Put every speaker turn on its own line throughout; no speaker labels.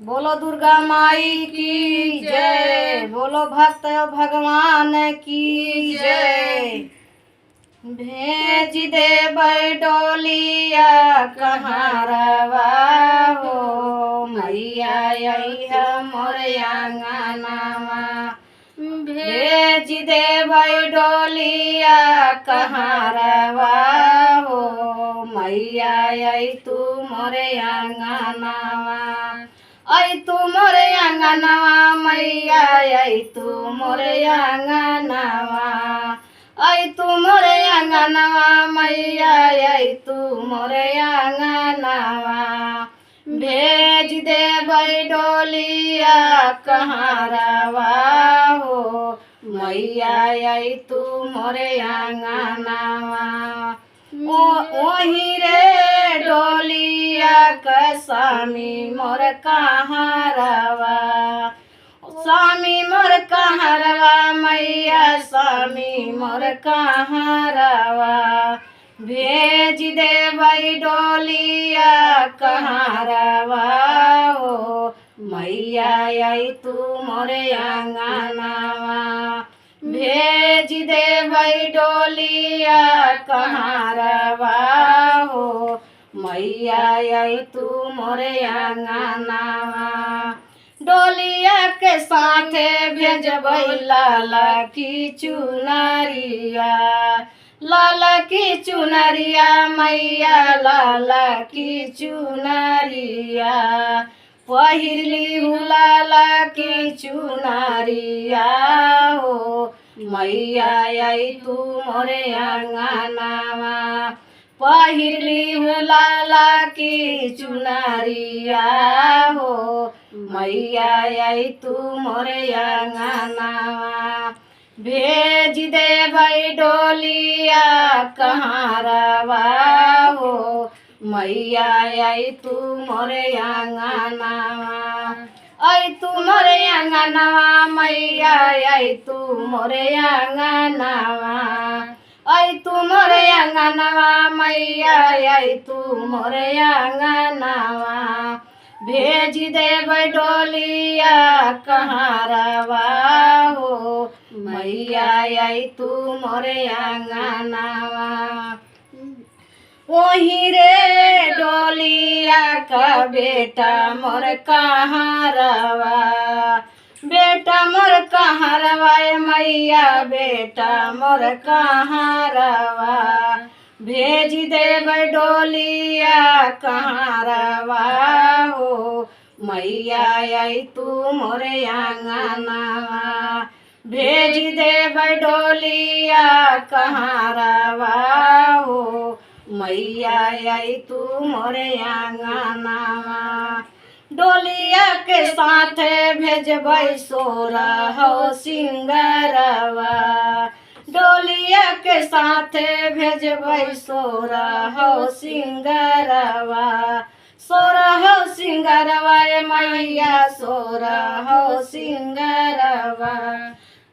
बोलो दुर्गा माई की जय, बोलो भक्त भगवान की जय। भेज दे डोलिया कहाँ रवा हो, मैया अइहा मोर आंगनवा। भेज दे डोलिया कहाँ रवा हो, मैया आई तू मोर आंगनवा। आई तू मोर आंगनवा मैया, आई तू मोर आंगनवा। आई तू मोर आंगनवा मैया, आई तू मोर आंगनवा। भेज दे डोलिया कहाँ रवा हो, मैया आई तू मोर आंगनवा। वही रे डोलिया का स्वामी मोर कहाँ रवा, स्वामी मोर कहाँ रवा मैया, स्वामी मोर कहाँ रवा। भेज दे डोलिया कहाँ रवा हो, मैया आई तू मोर आंगनवा। भेज दे डोलिया कहाँ रवा हो, मैया आई तू मोर आंगनवा। डोलिया के साथे भेजबै लाला की चुनरिया, लाला की चुनरिया मैया, लाला की चुनरिया। पहिरली हूँ लाला की चुनरिया हो, मैया आई तू मोर आंगनवा। पहिरली हूँ लाला की चुनरिया हो, मैया आई तू मोर आंगनवा। भेज दे डोलिया कहाँ रवा हो, मैया आई तू मोर आंगनवा। आई तू मोर आंगनवा मैया, आई तू मोर आंगनवा। आई तू मोर आंगनवा मैया, आई तू मोर आंगनवा। भेज दे डोलिया कहाँ रवा हो, मैया आई तू मोर आंगनवा। वही रे डोलिया का बेटा मोर कहाँ रवा, बेटा मोर कहाँ रवा मैया, बेटा मोर कहाँ रवा। भेज दे डोलिया कहाँ रवा हो, मैया आई तू मोर आंगनवा। भेज दे डोलिया कहाँ रवा हो, मैया आई तू मोर आंगनवा। डोलिया के साथे भेजबै सोरहो सिंगरवा, डोलिया के साथे भेजबै सोरहो सिंगरवा। सोरहो सिंगरवा मैया, सोरहो सिंगरवा।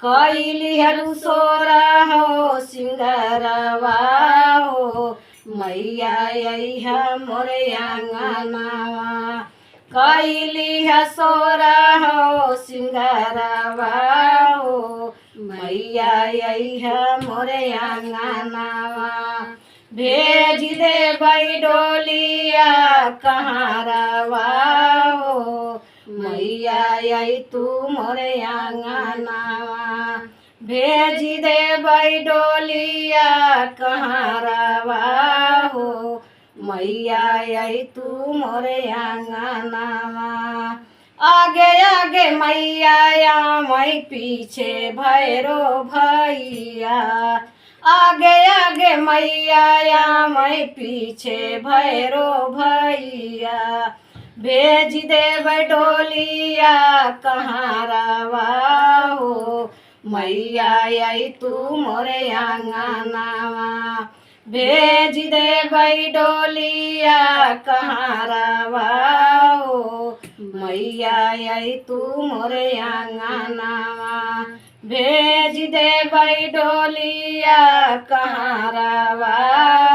कैली हरू सोरहो सिंगरवा हो, मैया अइहा मोर आंगनवा। कैली सोरहो सिंगरवा हो, मैया अइहा मोर आंगनवा। भेज दे डोलिया कहाँ रवा हो, मैया आई तू मोर आंगनवा। भेज दे डोलिया कहाँ रवा हो, मैया आई तू मोर आंगनवा। आगे आगे मैया मैं पीछे भैरो भैया, आगे आगे मैया मैं पीछे भैरो भैया। भेज दे डोलिया कहाँ रवा हो, मैया आई तू मोर आंगनवा। भेज दे डोलिया कहाँ रवा हो, मैया आई तू मोर आंगनवा। भेज दे डोलिया कहाँ रवा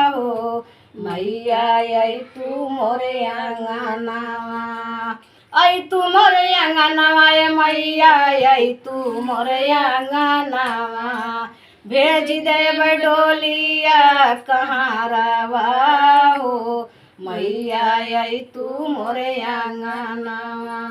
हो, मैया आई तू मोर आंगनवा। आई तू मोर अंगनवा ए मैया आई तू मोर अंगनवा भेज देब डोलिया कहाँ रवा हो मैया आई तू मोर अंगनवा।